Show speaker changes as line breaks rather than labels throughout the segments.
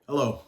Hello,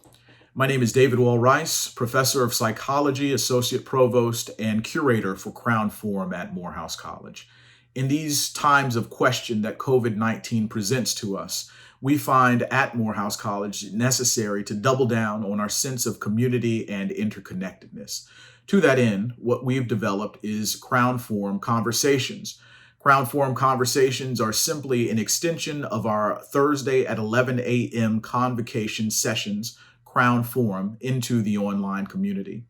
my name is David Wall Rice, Professor of Psychology, Associate Provost, and Curator for Crown Forum at Morehouse College. In these times of question that COVID 19 presents to us, we find at Morehouse College necessary to double down on our sense of community and interconnectedness. To that end, what we've developed is Crown Forum Conversations. Crown Forum Conversations are simply an extension of our Thursday at 11 a.m. convocation sessions, Crown Forum, into the online community.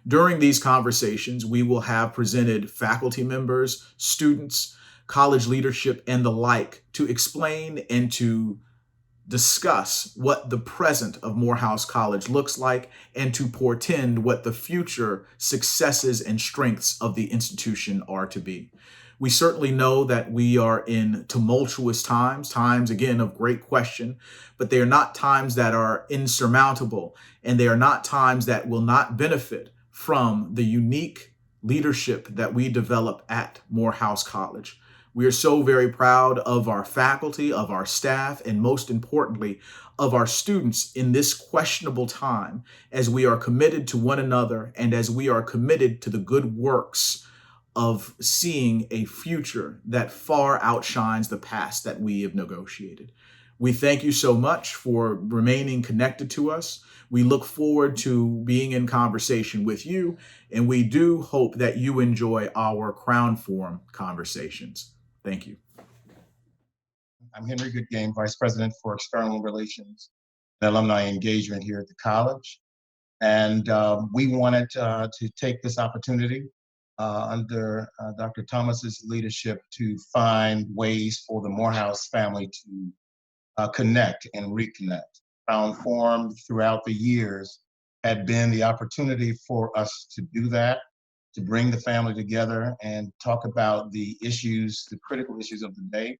During these conversations, we will have presented faculty members, students, college leadership, and the like to explain and to discuss what the present of Morehouse College looks like and to portend what the future successes and strengths of the institution are to be. We certainly know that we are in tumultuous times, times again of great question, but they are not times that are insurmountable, and they are not times that will not benefit from the unique leadership that we develop at Morehouse College. We are so very proud of our faculty, of our staff, and most importantly, of our students in this questionable time as we are committed to one another and as we are committed to the good works of seeing a future that far outshines the past that we have negotiated. We thank you so much for remaining connected to us. We look forward to being in conversation with you, and we do hope that you enjoy our Crown Forum conversations. Thank you.
I'm Henry Goodgame, Vice President for External Relations and Alumni Engagement here at the college. And we wanted to take this opportunity under Dr. Thomas's leadership to find ways for the Morehouse family to connect and reconnect. Found Forum throughout the years had been the opportunity for us to do that, to bring the family together and talk about the issues, the critical issues of the day.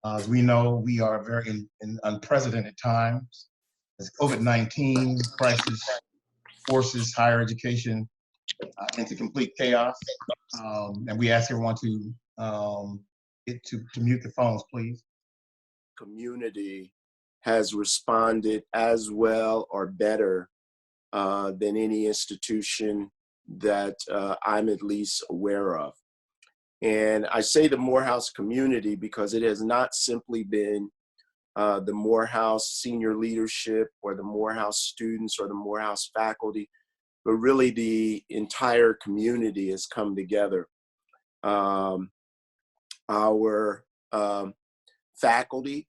As we know, we are very in unprecedented times. As COVID-19 crisis forces higher education into complete chaos. And we ask everyone to mute the phones, please.
Community has responded as well or better than any institution that I'm at least aware of. And I say the Morehouse community because it has not simply been the Morehouse senior leadership or the Morehouse students or the Morehouse faculty, but really the entire community has come together. Our faculty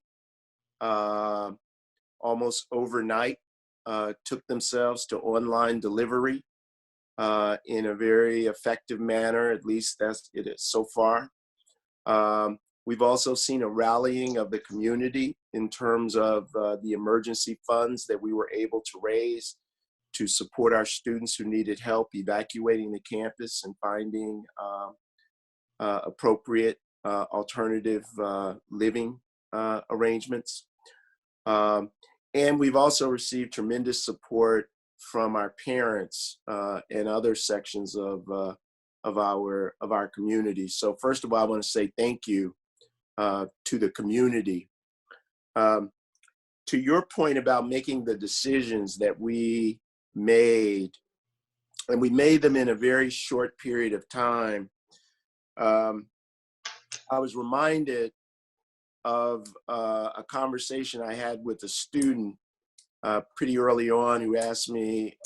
almost overnight took themselves to online delivery in a very effective manner, at least that's it is so far. We've also seen a rallying of the community in terms of the emergency funds that we were able to raise to support our students who needed help evacuating the campus and finding appropriate alternative living arrangements. And we've also received tremendous support from our parents and other sections of our community. So first of all, I want to say thank you to the community. To your point about making the decisions that we made, and we made them in a very short period of time, I was reminded of a conversation I had with a student pretty early on who asked me,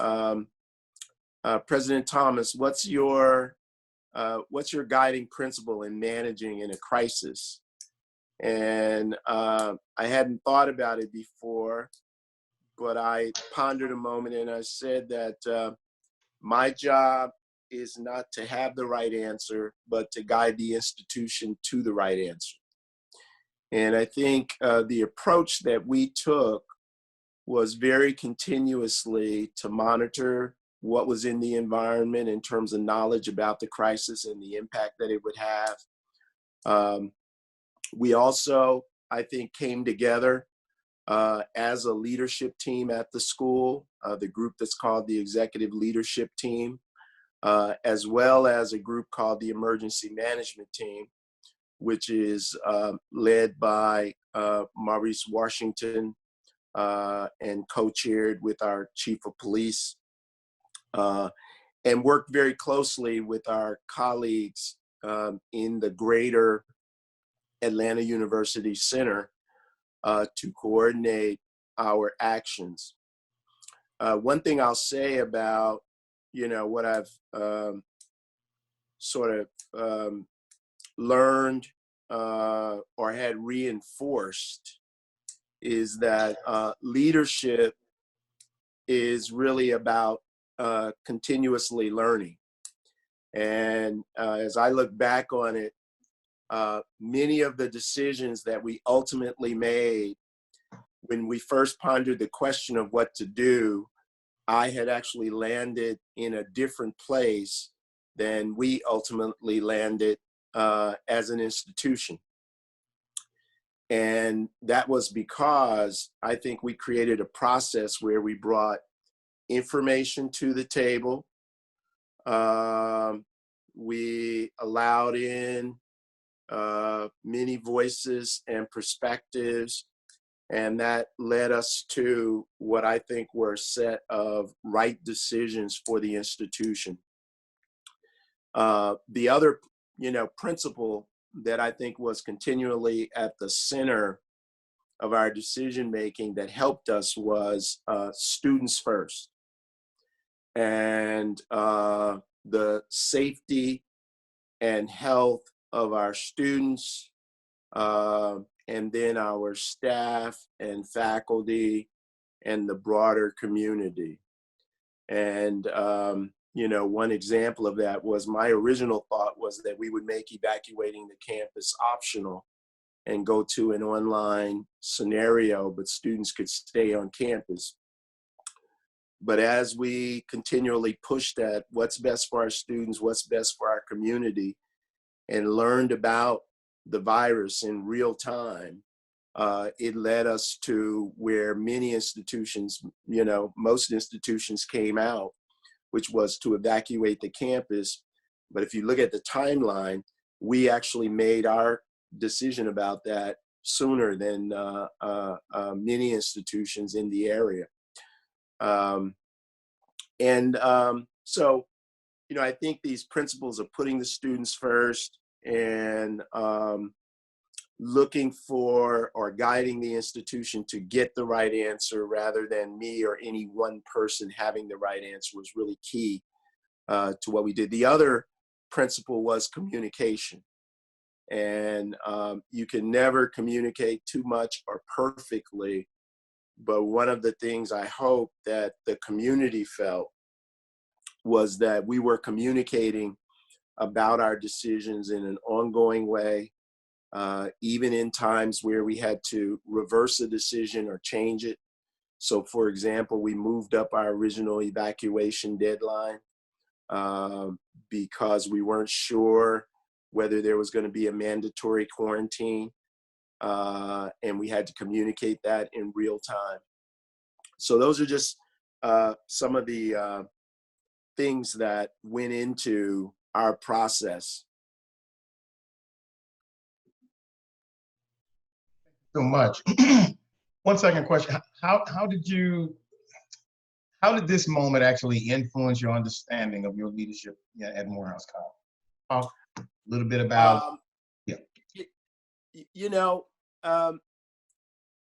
President Thomas, what's your guiding principle in managing in a crisis? And I hadn't thought about it before, but I pondered a moment and I said that my job is not to have the right answer, but to guide the institution to the right answer. And I think the approach that we took was very continuously to monitor what was in the environment in terms of knowledge about the crisis and the impact that it would have. We also, I think, came together as a leadership team at the school, the group that's called the Executive Leadership Team, as well as a group called the Emergency Management Team, which is led by Maurice Washington, and co-chaired with our chief of police, and worked very closely with our colleagues in the greater Atlanta University Center to coordinate our actions. One thing I'll say about, what I've sort of learned or had reinforced is that leadership is really about continuously learning. And as I look back on it, many of the decisions that we ultimately made when we first pondered the question of what to do, I had actually landed in a different place than we ultimately landed as an institution. And that was because I think we created a process where we brought information to the table. We allowed in many voices and perspectives, and that led us to what I think were a set of right decisions for the institution. The other, principle that I think was continually at the center of our decision making that helped us was students first, and the safety and health of our students, and then our staff and faculty and the broader community. And one example of that was my original thought was that we would make evacuating the campus optional and go to an online scenario, but students could stay on campus. But as we continually pushed at what's best for our students, what's best for our community, and learned about the virus in real time, it led us to where many institutions, most institutions came out, which was to evacuate the campus. But if you look at the timeline, we actually made our decision about that sooner than many institutions in the area. So, I think these principles of putting the students first and looking for or guiding the institution to get the right answer rather than me or any one person having the right answer was really key to what we did. The other principle was communication. And you can never communicate too much or perfectly, but one of the things I hope that the community felt was that we were communicating about our decisions in an ongoing way, even in times where we had to reverse a decision or change it. So for example, we moved up our original evacuation deadline because we weren't sure whether there was going to be a mandatory quarantine, and we had to communicate that in real time. So those are just some of the things that went into our process.
So much. One second question. How did this moment actually influence your understanding of your leadership at Morehouse College? Talk a little bit about,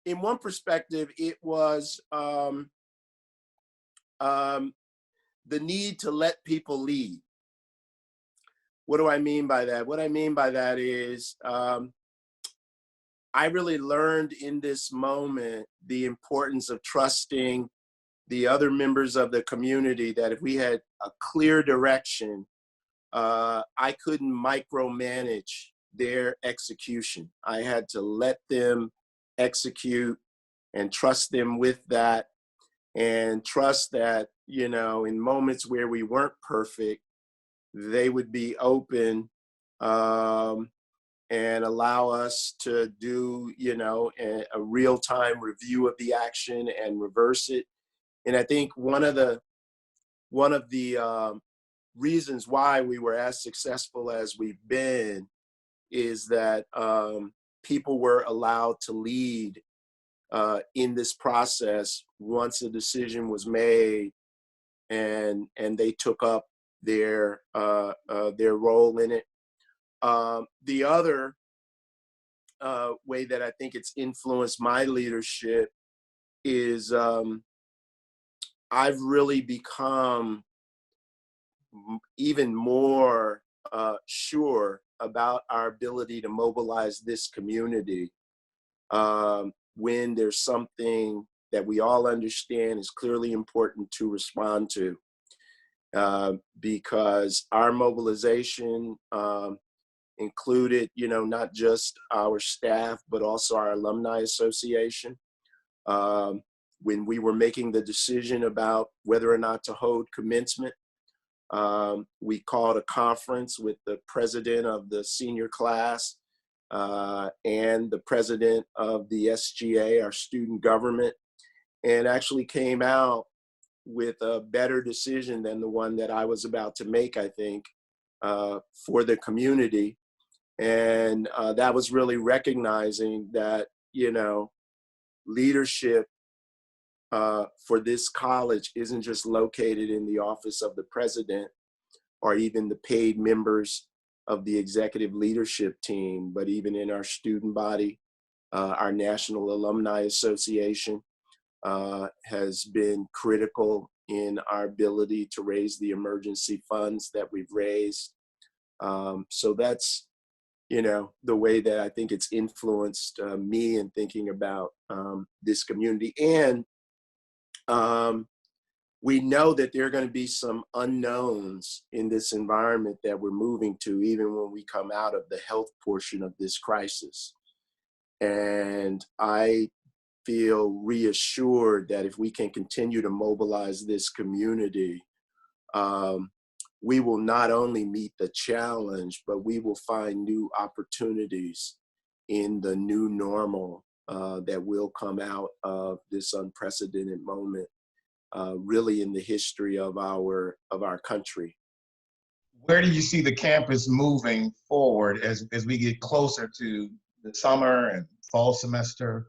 in one perspective, it was the need to let people lead. What do I mean by that? What I mean by that is I really learned in this moment the importance of trusting the other members of the community, that if we had a clear direction, I couldn't micromanage their execution. I had to let them execute and trust them with that, and trust that, in moments where we weren't perfect, they would be open and allow us to do, a real-time review of the action and reverse it. And I think one of the reasons why we were as successful as we've been is that people were allowed to lead in this process once a decision was made and they took up their role in it. The other way that I think it's influenced my leadership is I've really become even more sure about our ability to mobilize this community when there's something that we all understand is clearly important to respond to. Because our mobilization included, not just our staff, but also our alumni association. When we were making the decision about whether or not to hold commencement, we called a conference with the president of the senior class and the president of the SGA, our student government, and actually came out with a better decision than the one that I was about to make, I think, for the community. And that was really recognizing that, leadership for this college isn't just located in the office of the president or even the paid members of the executive leadership team, but even in our student body. Our National Alumni Association has been critical in our ability to raise the emergency funds that we've raised. So that's, the way that I think it's influenced me in thinking about this community. And we know that there are going to be some unknowns in this environment that we're moving to, even when we come out of the health portion of this crisis. And I feel reassured that if we can continue to mobilize this community, we will not only meet the challenge, but we will find new opportunities in the new normal that will come out of this unprecedented moment, really in the history of our country.
Where do you see the campus moving forward as we get closer to the summer and fall semester?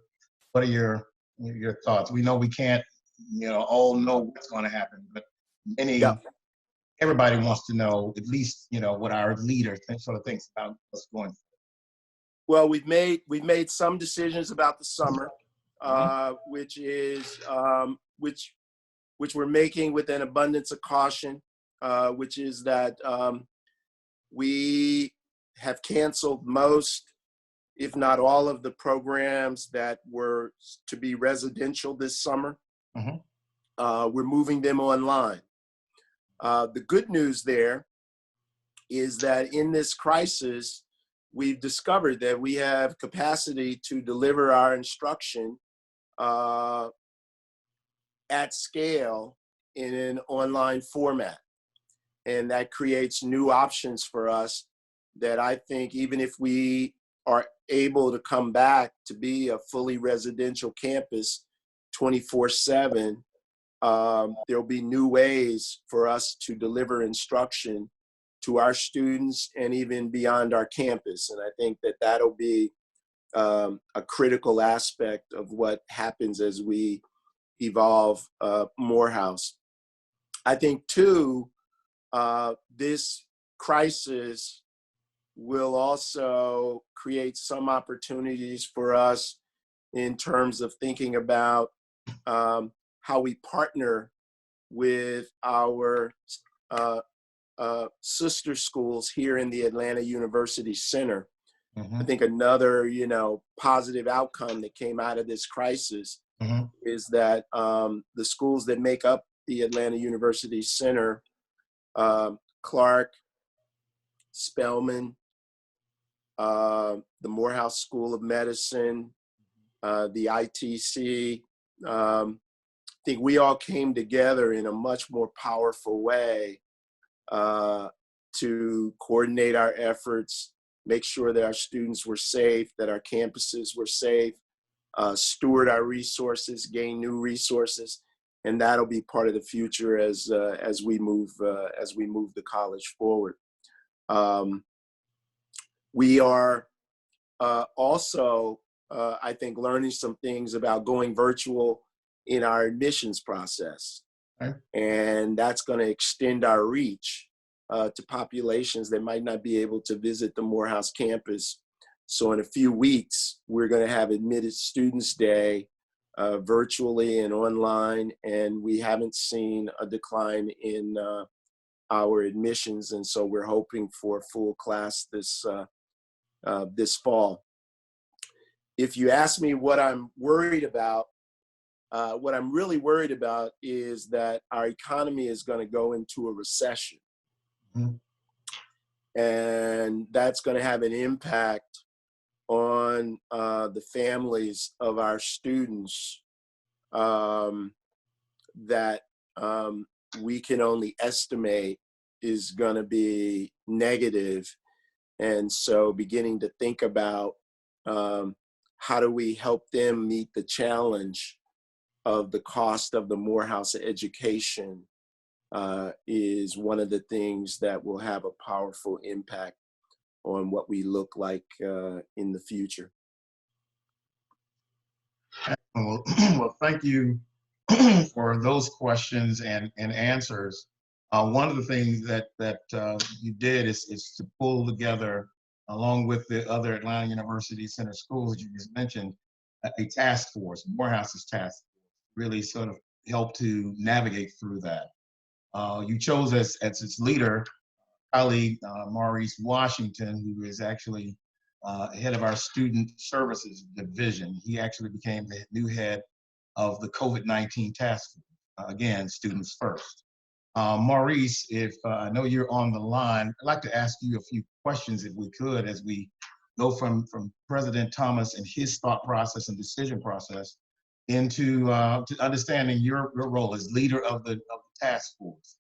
What are your thoughts? We know we can't, all know what's going to happen, but everybody wants to know at least, what our leader sort of thinks about what's going on.
Well, we've made some decisions about the summer, which we're making with an abundance of caution, which is that we have canceled most, if not all, of the programs that were to be residential this summer. We're moving them online. The good news there is that in this crisis, we've discovered that we have capacity to deliver our instruction at scale in an online format. And that creates new options for us that I think even if we are able to come back to be a fully residential campus 24/7, there'll be new ways for us to deliver instruction to our students and even beyond our campus. And I think that that'll be a critical aspect of what happens as we evolve Morehouse. I think too, this crisis will also create some opportunities for us in terms of thinking about how we partner with our sister schools here in the Atlanta University Center. I think another, positive outcome that came out of this crisis is that the schools that make up the Atlanta University Center, Clark, Spelman, the Morehouse School of Medicine, the ITC, I think we all came together in a much more powerful way to coordinate our efforts, make sure that our students were safe, that our campuses were safe, steward our resources, gain new resources, and that'll be part of the future as we move the college forward. We are also I think, learning some things about going virtual in our admissions process.
Okay.
And that's going to extend our reach to populations that might not be able to visit the Morehouse campus. So in a few weeks, we're going to have Admitted Students Day virtually and online, and we haven't seen a decline in our admissions, and so we're hoping for full class this fall. If you ask me what I'm worried about, what I'm really worried about is that our economy is going to go into a recession.
Mm-hmm.
And that's going to have an impact on the families of our students that we can only estimate is going to be negative. And so beginning to think about how do we help them meet the challenge of the cost of the Morehouse education is one of the things that will have a powerful impact on what we look like in the future.
Well, thank you for those questions and answers. One of the things that you did is to pull together, along with the other Atlanta University Center schools you just mentioned, a task force, Morehouse's task force, really sort of help to navigate through that. You chose as its leader, colleague Maurice Washington, who is actually head of our student services division. He actually became the new head of the COVID-19 task force. Again, students first. Maurice, if I know you're on the line, I'd like to ask you a few questions if we could, as we go from President Thomas and his thought process and decision process into to understanding your role as leader of the task force.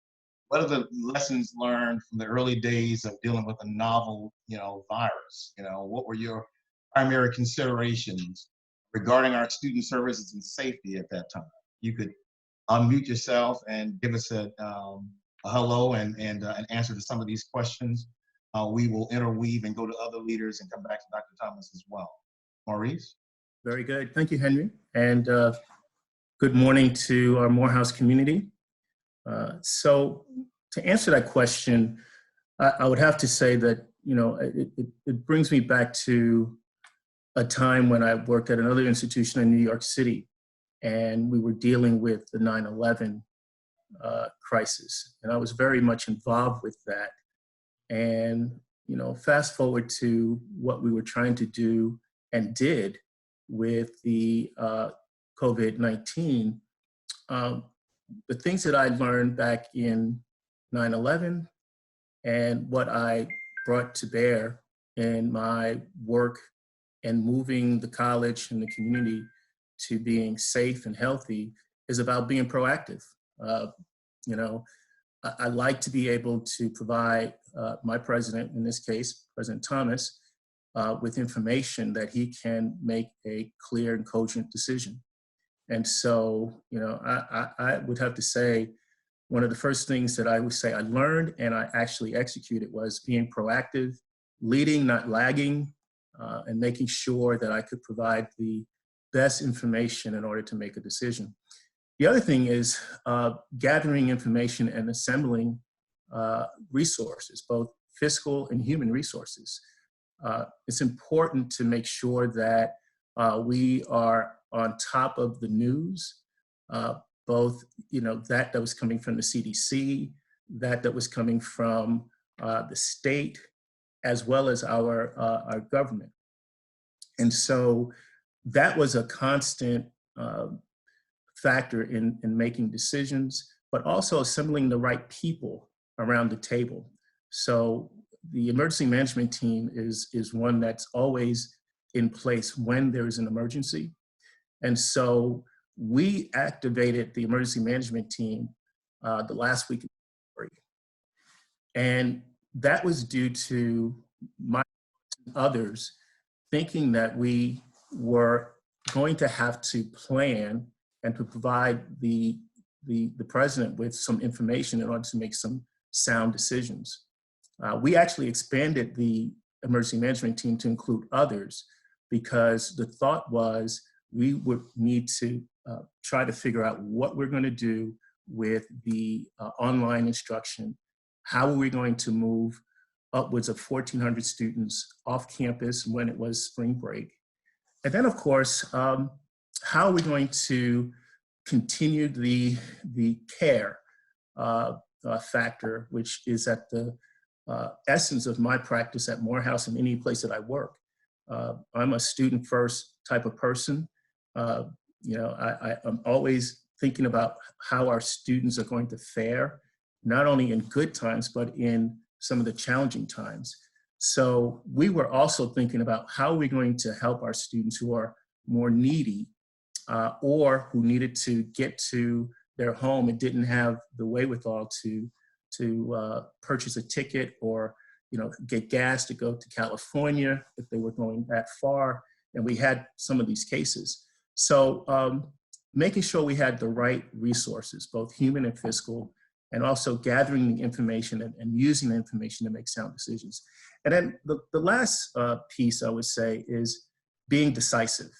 What are the lessons learned from the early days of dealing with a novel, virus? What were your primary considerations regarding our student services and safety at that time? You could unmute yourself and give us a hello and an answer to some of these questions. We will interweave and go to other leaders and come back to Dr. Thomas as well. Maurice?
Very good. Thank you, Henry. And good morning to our Morehouse community. So to answer that question, I would have to say that, it brings me back to a time when I worked at another institution in New York City, and we were dealing with the 9/11 crisis. And I was very much involved with that. And, fast forward to what we were trying to do and did with the COVID-19, the things that I learned back in 9/11 and what I brought to bear in my work and moving the college and the community to being safe and healthy is about being proactive. I like to be able to provide my president, in this case, President Thomas, with information that he can make a clear and cogent decision. And so, I would have to say one of the first things that I would say I learned and I actually executed was being proactive, leading, not lagging, and making sure that I could provide the best information in order to make a decision. The other thing is gathering information and assembling resources, both fiscal and human resources. It's important to make sure that we are on top of the news, both that was coming from the CDC, that was coming from the state, as well as our government. And so that was a constant factor in making decisions, but also assembling the right people around the table. So the emergency management team is one that's always in place when there is an emergency. And so we activated the emergency management team the last week of February. And that was due to my and others thinking that we were going to have to plan and to provide the president with some information in order to make some sound decisions. We actually expanded the emergency management team to include others because the thought was we would need to try to figure out what we're going to do with the online instruction. How are we going to move upwards of 1,400 students off campus when it was spring break? And then, of course, how are we going to continue the care factor, which is at the essence of my practice at Morehouse and any place that I work. I'm a student first type of person. I'm always thinking about how our students are going to fare, not only in good times, but in some of the challenging times. So we were also thinking about how are we going to help our students who are more needy or who needed to get to their home and didn't have the wherewithal to purchase a ticket or get gas to go to California if they were going that far. And we had some of these cases. So making sure we had the right resources, both human and fiscal, and also gathering the information and using the information to make sound decisions. And then the last piece I would say is being decisive.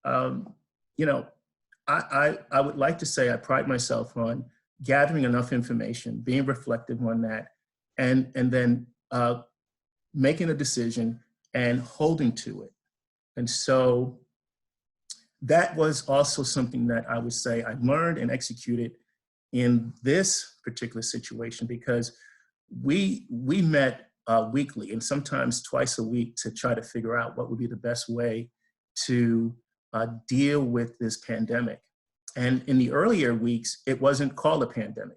I would like to say I pride myself on gathering enough information, being reflective on that, and then making a decision and holding to it. And so that was also something that I would say I learned and executed in this particular situation, because we met weekly and sometimes twice a week to try to figure out what would be the best way to deal with this pandemic. And in the earlier weeks, it wasn't called a pandemic.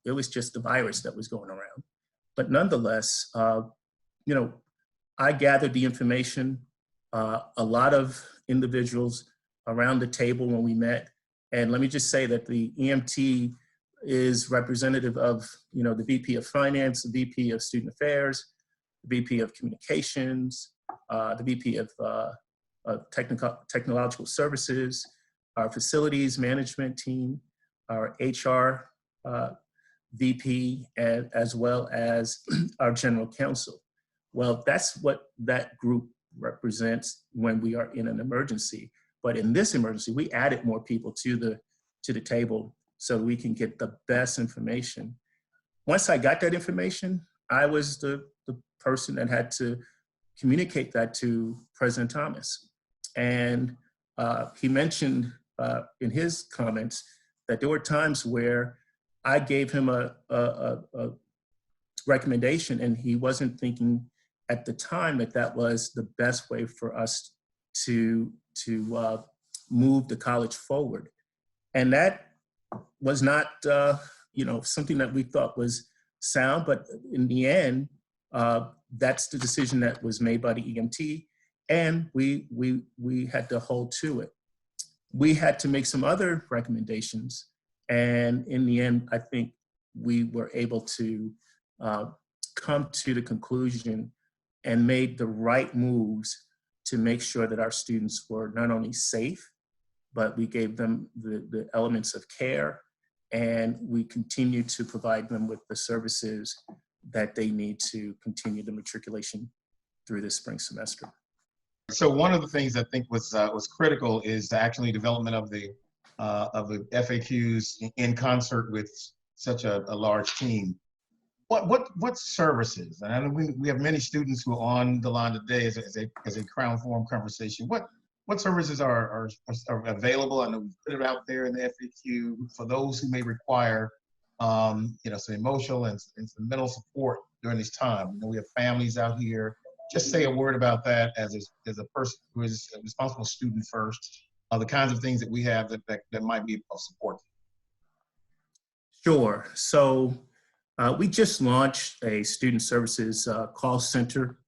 It was just the virus that was going around. But nonetheless, I gathered the information. A lot of individuals around the table when we met. And let me just say that the EMT is representative of, the VP of Finance, the VP of Student Affairs, the VP of Communications, the VP of Technological Services, our Facilities Management team, our HR VP, and as well as our General Counsel. Well, that's what that group represents when we are in an emergency. But in this emergency, we added more people to the table so we can get the best information. Once I got that information, I was the person that had to communicate that to President Thomas. And he mentioned in his comments that there were times where I gave him a recommendation and he wasn't thinking at the time that was the best way for us to move the college forward. And that was not something that we thought was sound, but in the end, that's the decision that was made by the EMT, and we had to hold to it. We had to make some other recommendations, and in the end, I think we were able to come to the conclusion and made the right moves to make sure that our students were not only safe, but we gave them the elements of care, and we continue to provide them with the services that they need to continue the matriculation through this spring semester.
So one of the things I think was critical is the actually development of the FAQs in concert with such a large team. What services? And I know we have many students who are on the line today as a Crown Forum conversation. What services are available? I know we put it out there in the FAQ for those who may require some emotional and some mental support during this time. We have families out here. Just say a word about that as a person who is a responsible student first, the kinds of things that we have that might be of support.
Sure. So we just launched a student services call center,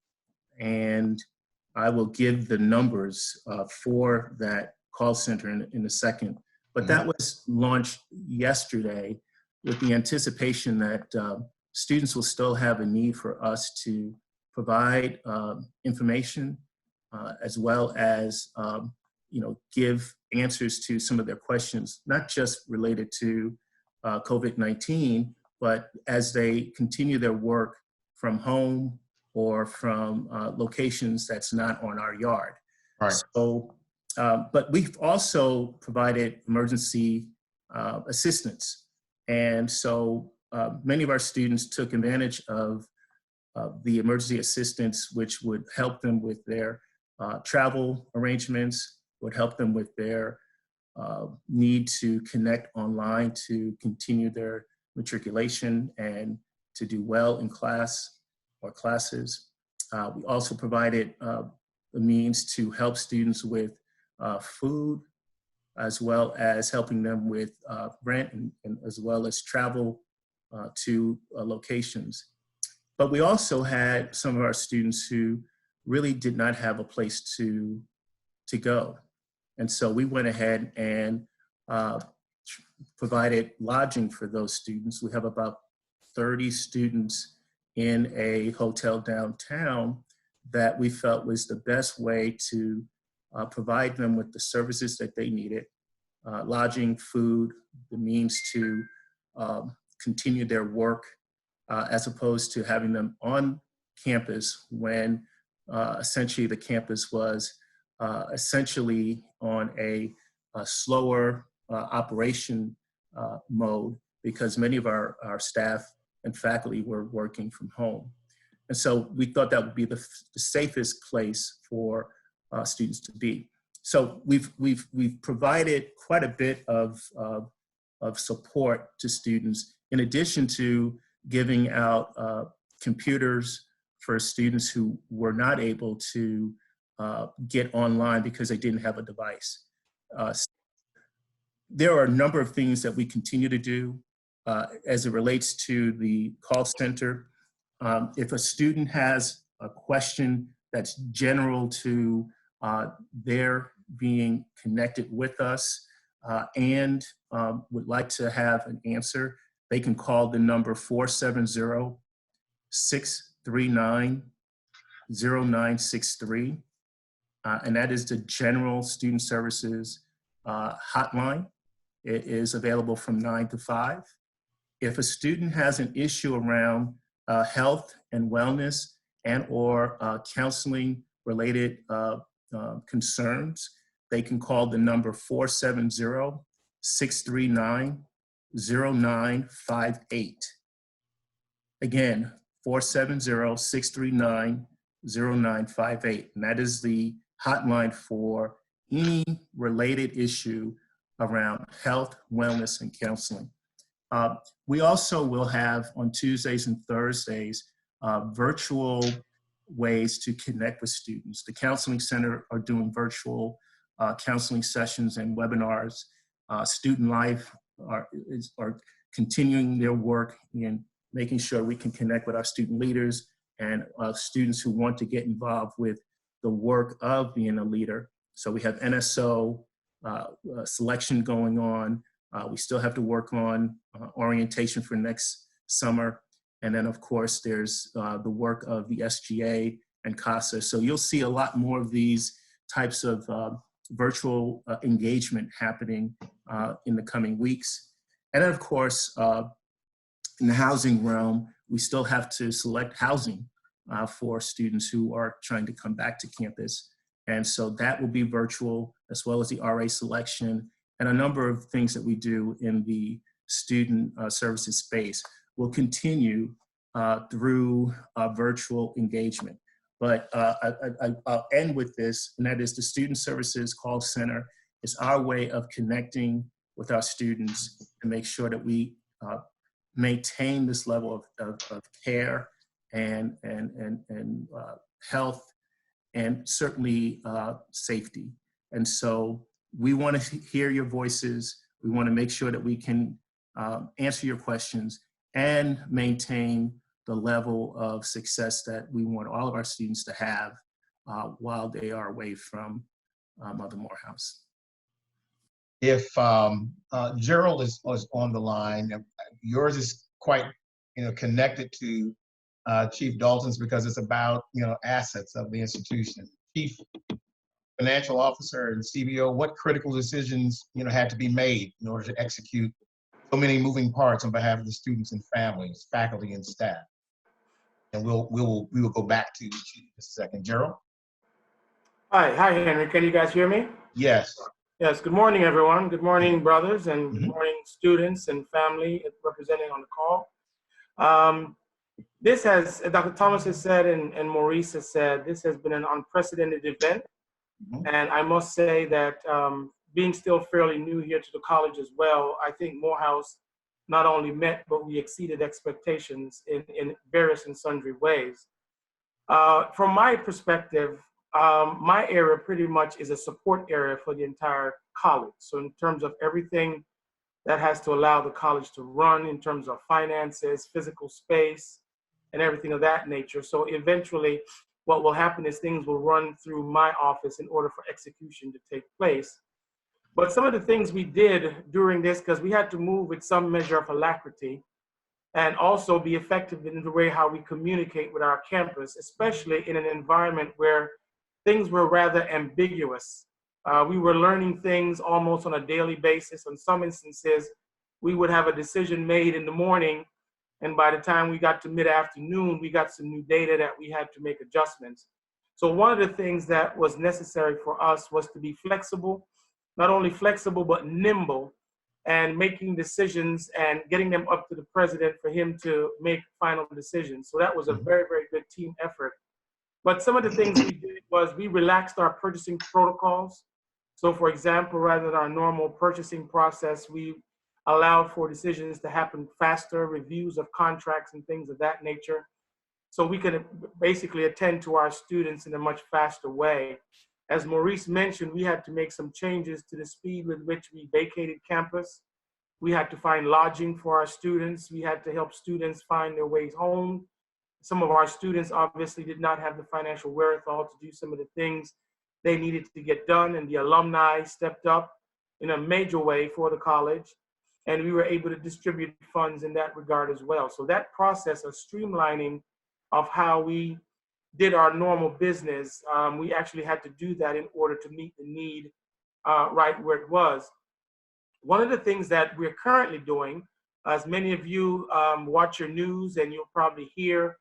and I will give the numbers for that call center in a second. But that was launched yesterday with the anticipation that students will still have a need for us to provide information as well as give answers to some of their questions, not just related to COVID-19, but as they continue their work from home or from locations that's not on our yard.
Right.
So, but we've also provided emergency assistance. And so many of our students took advantage of the emergency assistance, which would help them with their travel arrangements, would help them with their need to connect online to continue their matriculation and to do well in class or classes. We also provided the means to help students with food, as well as helping them with rent and as well as travel to locations. But we also had some of our students who really did not have a place to go. And so we went ahead and provided lodging for those students. We have about 30 students in a hotel downtown that we felt was the best way to provide them with the services that they needed, lodging, food, the means to continue their work, as opposed to having them on campus when essentially the campus was essentially on a slower operation mode, because many of our staff and faculty were working from home. And so we thought that would be the safest place for students to be. So we've provided quite a bit of support to students, in addition to giving out computers for students who were not able to get online because they didn't have a device. There are a number of things that we continue to do as it relates to the call center. If a student has a question that's general to their being connected with us and would like to have an answer, they can call the number 470-639-0963. And that is the General Student Services hotline. It is available from 9 to 5. If a student has an issue around health and wellness and or counseling related concerns, they can call the number 470-639-0958. Again, 470-639-0958. And that is the hotline for any related issue around health, wellness, and counseling. We also will have on Tuesdays and Thursdays virtual ways to connect with students. The Counseling Center are doing virtual counseling sessions and webinars. Student Life are continuing their work in making sure we can connect with our student leaders and students who want to get involved with the work of being a leader. So we have NSO selection going on. We still have to work on orientation for next summer. And then of course, there's the work of the SGA and CASA. So you'll see a lot more of these types of virtual engagement happening in the coming weeks. And then of course, in the housing realm, we still have to select housing for students who are trying to come back to campus. And so that will be virtual, as well as the RA selection and a number of things that we do in the student services space will continue through virtual engagement. But I'll end with this, and that is the Student Services Call Center is our way of connecting with our students to make sure that we maintain this level of care and health and certainly safety. And so we want to hear your voices. We want to make sure that we can answer your questions and maintain the level of success that we want all of our students to have while they are away from Mother Morehouse.
If Gerald is on the line, yours is quite connected to Chief Dalton's because it's about assets of the institution. Chief Financial Officer and CBO, what critical decisions had to be made in order to execute so many moving parts on behalf of the students and families, faculty and staff? and we will go back to you in a second. Gerald?
Hi, Henry. Can you guys hear me?
Yes.
Yes. Good morning, everyone. Good morning, brothers, and good
Mhm.
morning, students and family representing on the call. This has, Dr. Thomas has said, and Maurice has said, this has been an unprecedented event.
Mhm.
And I must say that being still fairly new here to the college as well, I think Morehouse not only met, but we exceeded expectations in various and sundry ways. From my perspective, my area pretty much is a support area for the entire college. So in terms of everything that has to allow the college to run in terms of finances, physical space, and everything of that nature. So eventually what will happen is things will run through my office in order for execution to take place. But some of the things we did during this, because we had to move with some measure of alacrity, and also be effective in the way how we communicate with our campus, especially in an environment where things were rather ambiguous. We were learning things almost on a daily basis. In some instances, we would have a decision made in the morning, and by the time we got to mid-afternoon, we got some new data that we had to make adjustments. So one of the things that was necessary for us was to be flexible, not only flexible, but nimble, and making decisions and getting them up to the president for him to make final decisions. So that was a very, very good team effort. But some of the things we did was we relaxed our purchasing protocols. So for example, rather than our normal purchasing process, we allowed for decisions to happen faster, reviews of contracts and things of that nature. So we could basically attend to our students in a much faster way. As Maurice mentioned, we had to make some changes to the speed with which we vacated campus. We had to find lodging for our students. We had to help students find their ways home. Some of our students obviously did not have the financial wherewithal to do some of the things they needed to get done, and the alumni stepped up in a major way for the college, and we were able to distribute funds in that regard as well. So that process of streamlining of how we did our normal business, we actually had to do that in order to meet the need right where it was. One of the things that we're currently doing, as many of you watch your news and you'll probably hear,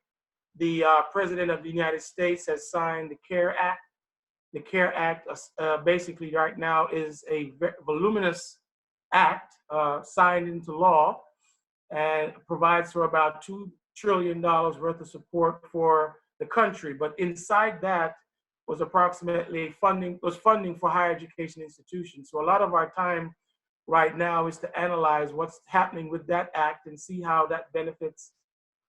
the President of the United States has signed the CARE Act. The CARE Act basically right now is a voluminous act signed into law and provides for about $2 trillion worth of support for the country. But inside that was approximately funding for higher education institutions. So a lot of our time right now is to analyze what's happening with that act and see how that benefits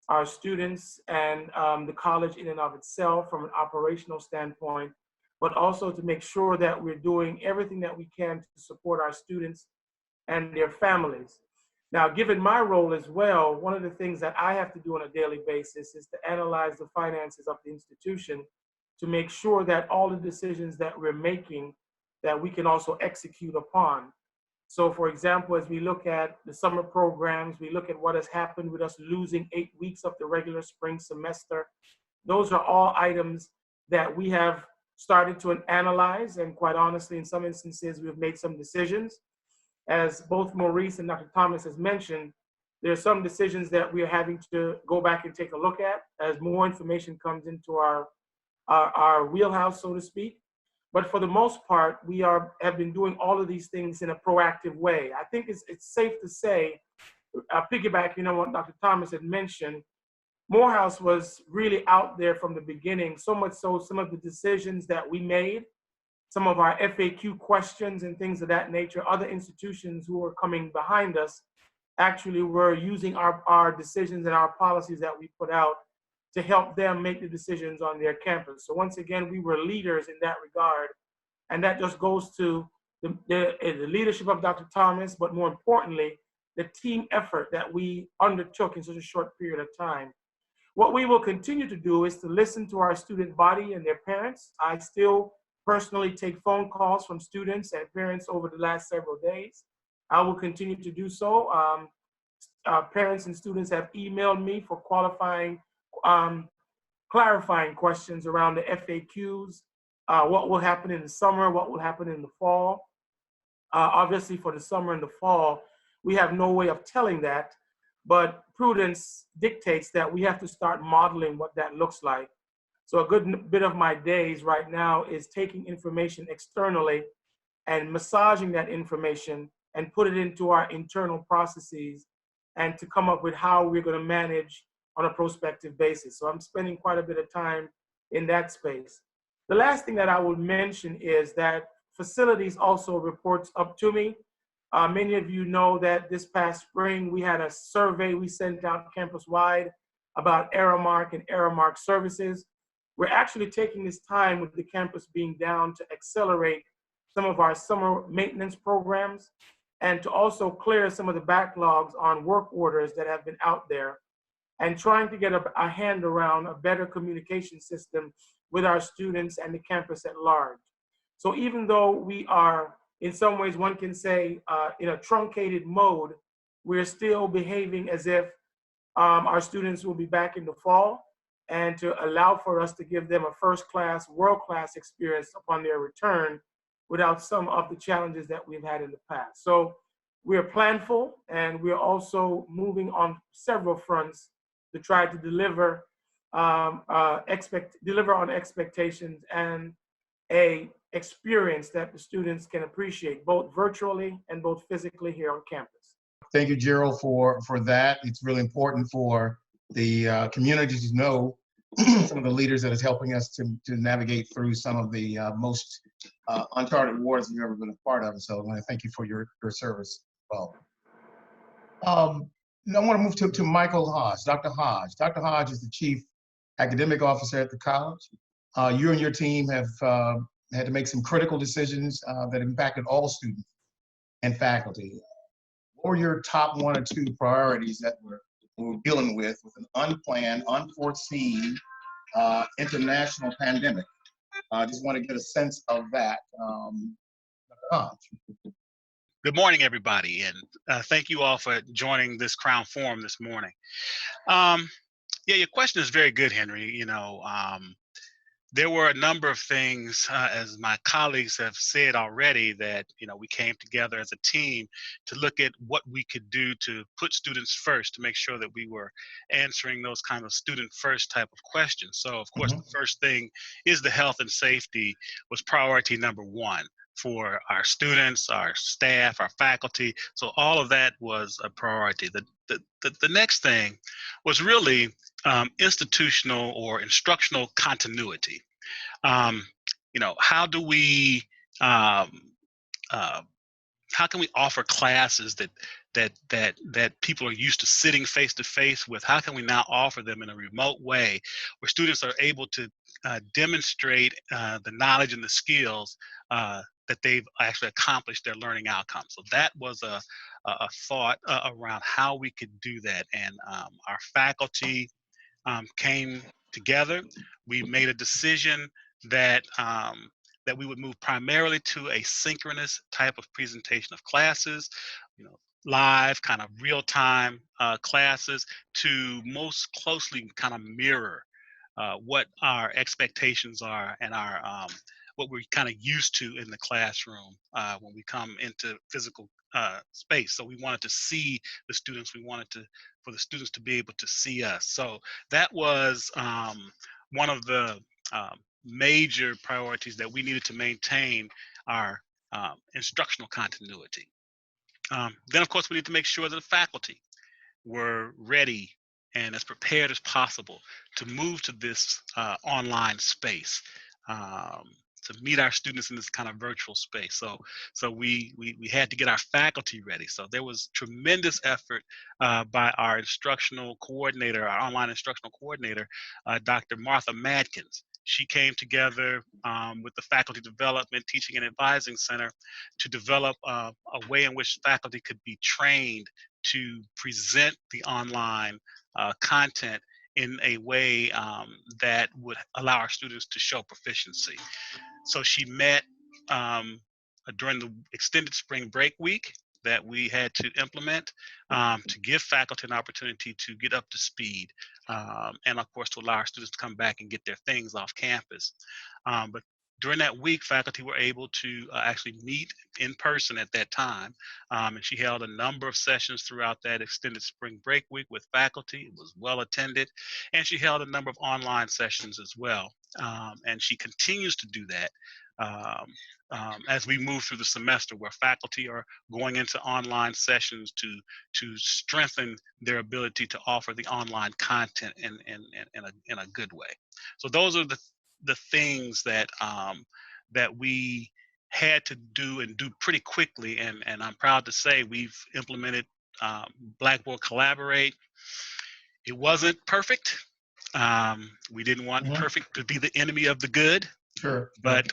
our students and the college in and of itself from an operational standpoint, but also to make sure that we're doing everything that we can to support our students and their families. Now, given my role as well, one of the things that I have to do on a daily basis is to analyze the finances of the institution to make sure that all the decisions that we're making, that we can also execute upon. So for example, as we look at the summer programs, we look at what has happened with us losing 8 weeks of the regular spring semester. Those are all items that we have started to analyze, and quite honestly, in some instances, we've made some decisions. As both Maurice and Dr. Thomas has mentioned, there are some decisions that we are having to go back and take a look at as more information comes into our wheelhouse, so to speak. But for the most part, we have been doing all of these things in a proactive way. I think it's safe to say, piggyback, what Dr. Thomas had mentioned, Morehouse was really out there from the beginning, so much so some of the decisions that we made, some of our FAQ questions and things of that nature, other institutions who were coming behind us actually were using our decisions and our policies that we put out to help them make the decisions on their campus. So once again, we were leaders in that regard. And that just goes to the leadership of Dr. Thomas, but more importantly, the team effort that we undertook in such a short period of time. What we will continue to do is to listen to our student body and their parents. I still personally take phone calls from students and parents over the last several days. I will continue to do so. Parents and students have emailed me for clarifying questions around the FAQs, what will happen in the summer, what will happen in the fall. Obviously for the summer and the fall, we have no way of telling that, but prudence dictates that we have to start modeling what that looks like. So a good bit of my days right now is taking information externally and massaging that information and put it into our internal processes and to come up with how we're going to manage on a prospective basis. So I'm spending quite a bit of time in that space. The last thing that I will mention is that facilities also reports up to me. Many of you know that this past spring, we had a survey we sent out campus-wide about Aramark and Aramark services. We're actually taking this time with the campus being down to accelerate some of our summer maintenance programs and to also clear some of the backlogs on work orders that have been out there, and trying to get a hand around a better communication system with our students and the campus at large. So even though we are, in some ways, one can say, in a truncated mode, we're still behaving as if our students will be back in the fall, and to allow for us to give them a first-class, world-class experience upon their return without some of the challenges that we've had in the past. So we're planful, and we're also moving on several fronts to try to deliver on expectations and a experience that the students can appreciate, both virtually and both physically here on campus.
Thank you, Gerald, for that. It's really important for the community to know some of the leaders that is helping us to navigate through some of the most uncharted waters you've ever been a part of. So I want to thank you for your service. Well, now I want to move to Michael Hodge, Dr. Hodge. Dr. Hodge is the Chief Academic Officer at the college. You and your team have had to make some critical decisions that impacted all students and faculty. What were your top 1 or 2 priorities that we're dealing with an unplanned, unforeseen international pandemic? I just want to get a sense of that. Dr. Hodge.
Good morning, everybody, and thank you all for joining this Crown Forum this morning. Yeah, your question is very good, Henry. There were a number of things, as my colleagues have said already, that we came together as a team to look at what we could do to put students first, to make sure that we were answering those kind of student first type of questions. So, of course, the first thing is the health and safety was priority number 1 for our students, our staff, our faculty. So all of that was a priority. The next thing was really institutional or instructional continuity. How do we how can we offer classes that people are used to sitting face to face with? How can we now offer them in a remote way where students are able to demonstrate the knowledge and the skills that they've actually accomplished their learning outcomes? So that was a thought around how we could do that, and our faculty came together. We made a decision that that we would move primarily to a synchronous type of presentation of classes, live, kind of real-time classes, to most closely kind of mirror what our expectations are and our what we're kind of used to in the classroom when we come into physical space. So we wanted to see the students. We wanted for the students to be able to see us. So that was one of the major priorities, that we needed to maintain our instructional continuity. Then, of course, we need to make sure that the faculty were ready and as prepared as possible to move to this online space, to meet our students in this kind of virtual space. So we had to get our faculty ready. So there was tremendous effort by our instructional coordinator, our online instructional coordinator, Dr. Martha Madkins. She came together with the Faculty Development, Teaching and Advising Center to develop a way in which faculty could be trained to present the online content in a way that would allow our students to show proficiency. So she met during the extended spring break week that we had to implement to give faculty an opportunity to get up to speed, and of course to allow our students to come back and get their things off campus. But during that week, faculty were able to actually meet in person at that time. And she held a number of sessions throughout that extended spring break week with faculty. It was well attended. And she held a number of online sessions as well. And she continues to do that as we move through the semester, where faculty are going into online sessions to strengthen their ability to offer the online content in a good way. So those are the things that that we had to do and do pretty quickly, and I'm proud to say we've implemented Blackboard Collaborate. It wasn't perfect. We didn't want perfect to be the enemy of the good.
Sure.
But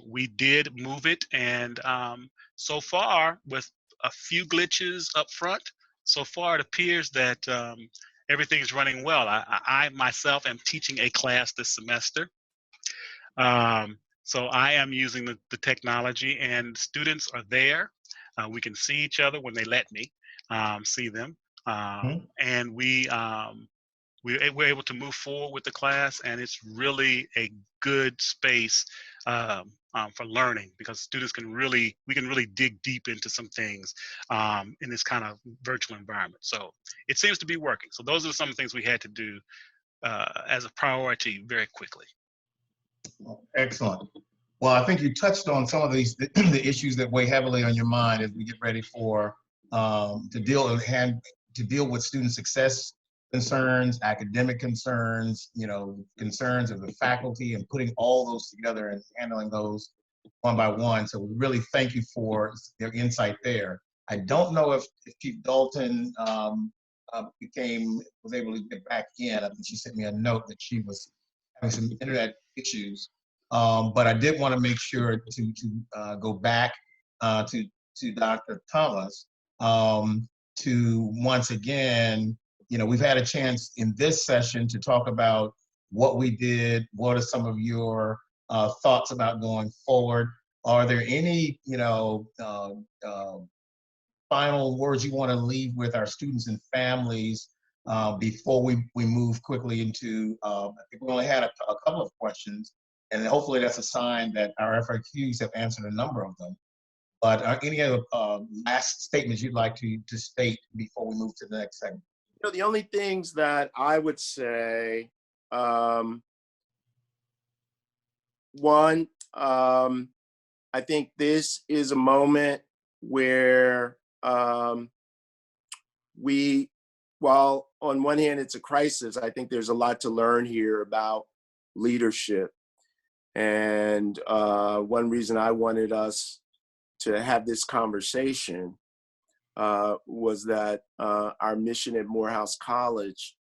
we did move it, and so far, with a few glitches up front, so far it appears that everything's running well. I myself am teaching a class this semester. So I am using the technology, and students are there. We can see each other when they let me see them. And we're able to move forward with the class, and it's really a good space for learning, because students we can really dig deep into some things in this kind of virtual environment. So it seems to be working. So those are some of the things we had to do as a priority very quickly.
Excellent. Well, I think you touched on some of these the issues that weigh heavily on your mind as we get ready for to deal with student success concerns, academic concerns, concerns of the faculty, and putting all those together and handling those one by one. So we really thank you for their insight there. I don't know if Chief Dalton was able to get back in. I think she sent me a note that she was having some internet issues. But I did want to make sure to go back to Dr. Thomas to once again, we've had a chance in this session to talk about what we did. What are some of your thoughts about going forward? Are there any, final words you want to leave with our students and families before we move quickly into, I think we only had a couple of questions, and hopefully that's a sign that our FAQs have answered a number of them. But are any other last statements you'd like to state before we move to the next segment?
The only things that I would say, one, I think this is a moment where while on one hand it's a crisis, I think there's a lot to learn here about leadership. And one reason I wanted us to have this conversation was that our mission at Morehouse College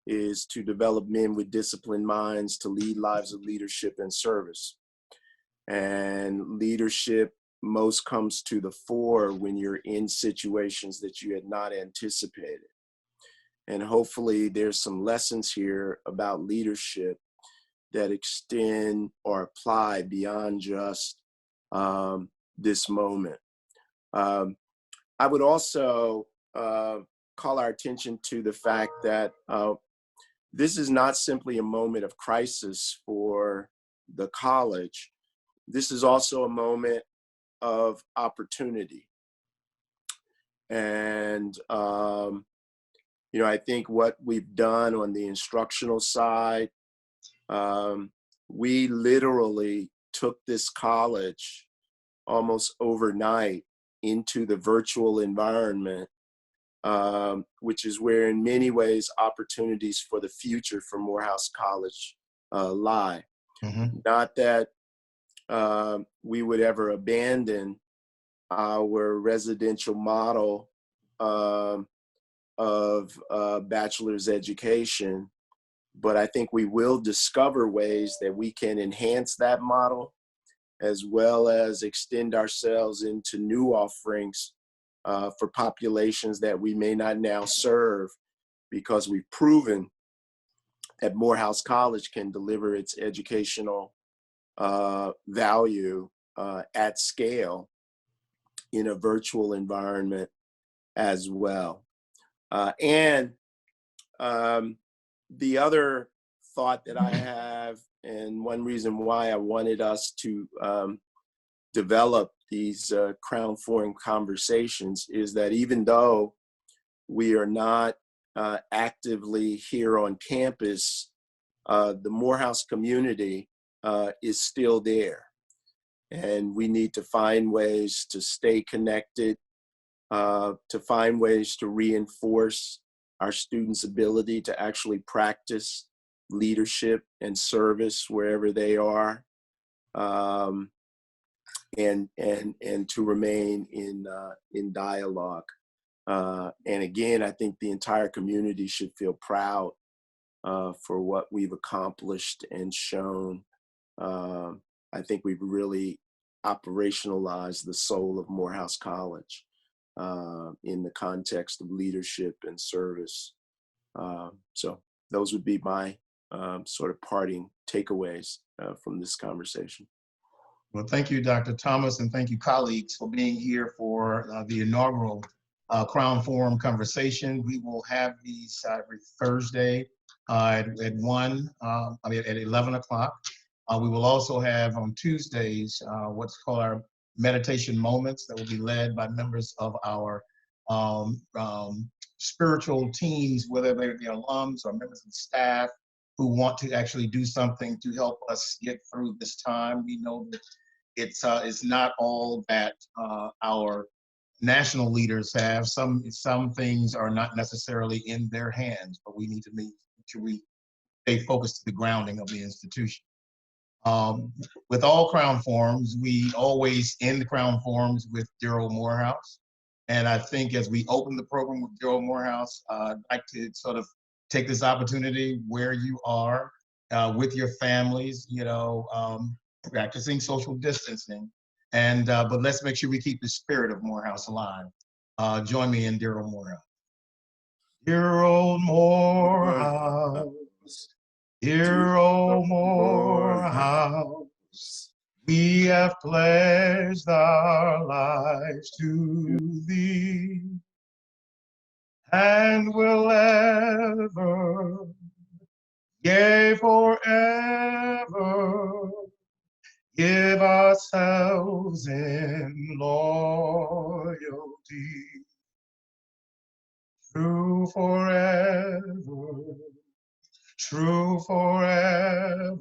is to develop men with disciplined minds to lead lives of leadership and service. And leadership most comes to the fore when you're in situations that you had not anticipated. And hopefully there's some lessons here about leadership that extend or apply beyond just this moment. I would also call our attention to the fact that this is not simply a moment of crisis for the college. This is also a moment of opportunity. And, I think what we've done on the instructional side, we literally took this college almost overnight into the virtual environment, which is where in many ways opportunities for the future for Morehouse College lie. Mm-hmm. Not that we would ever abandon our residential model of bachelor's education, but I think we will discover ways that we can enhance that model, as well as extend ourselves into new offerings for populations that we may not now serve, because we've proven that Morehouse College can deliver its educational value at scale in a virtual environment as well. And the other thought that I have, and one reason why I wanted us to develop these Crown Forum conversations, is that even though we are not actively here on campus, the Morehouse community is still there. And we need to find ways to stay connected, to find ways to reinforce our students' ability to actually practice leadership and service wherever they are, and to remain in dialogue. And again, I think the entire community should feel proud for what we've accomplished and shown. I think we've really operationalized the soul of Morehouse College in the context of leadership and service. So those would be my sort of parting takeaways from this conversation.
Well, thank you, Dr. Thomas, and thank you, colleagues, for being here for the inaugural Crown Forum conversation. We will have these every Thursday at 11 o'clock. We will also have on Tuesdays what's called our meditation moments that will be led by members of our spiritual teams, whether they're the alums or members of the staff who want to actually do something to help us get through this time. We know that it's not all that our national leaders have. Some things are not necessarily in their hands, but we need to make sure we stay focused to the grounding of the institution. With all Crown Forums, we always end the Crown Forums with Dear Old Morehouse. And I think as we open the program with Dear Old Morehouse, I'd like to sort of take this opportunity where you are with your families, practicing social distancing. And but let's make sure we keep the spirit of Morehouse alive. Join me in Dear Old Morehouse. Dear Old Morehouse. Dear old Morehouse, we have pledged our lives to thee, and will ever, yea, forever, give ourselves in loyalty, true forever. True forever,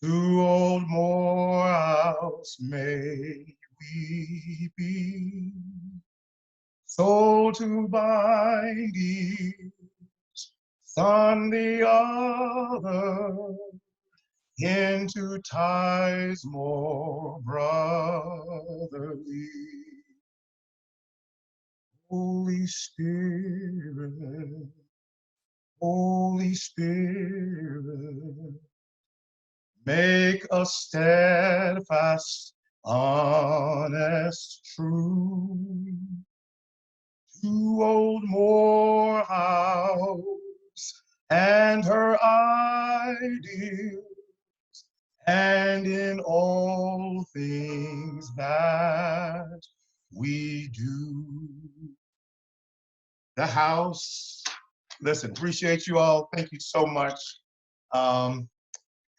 to old Morehouse may we be. Soul to bind each, son the other, into ties more brotherly. Holy Spirit, Holy Spirit, make us steadfast, honest, true. To old Morehouse and her ideals, and in all things that we do. The house. Listen, appreciate you all. Thank you so much. Have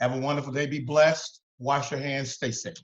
a wonderful day. Be blessed. Wash your hands. Stay safe.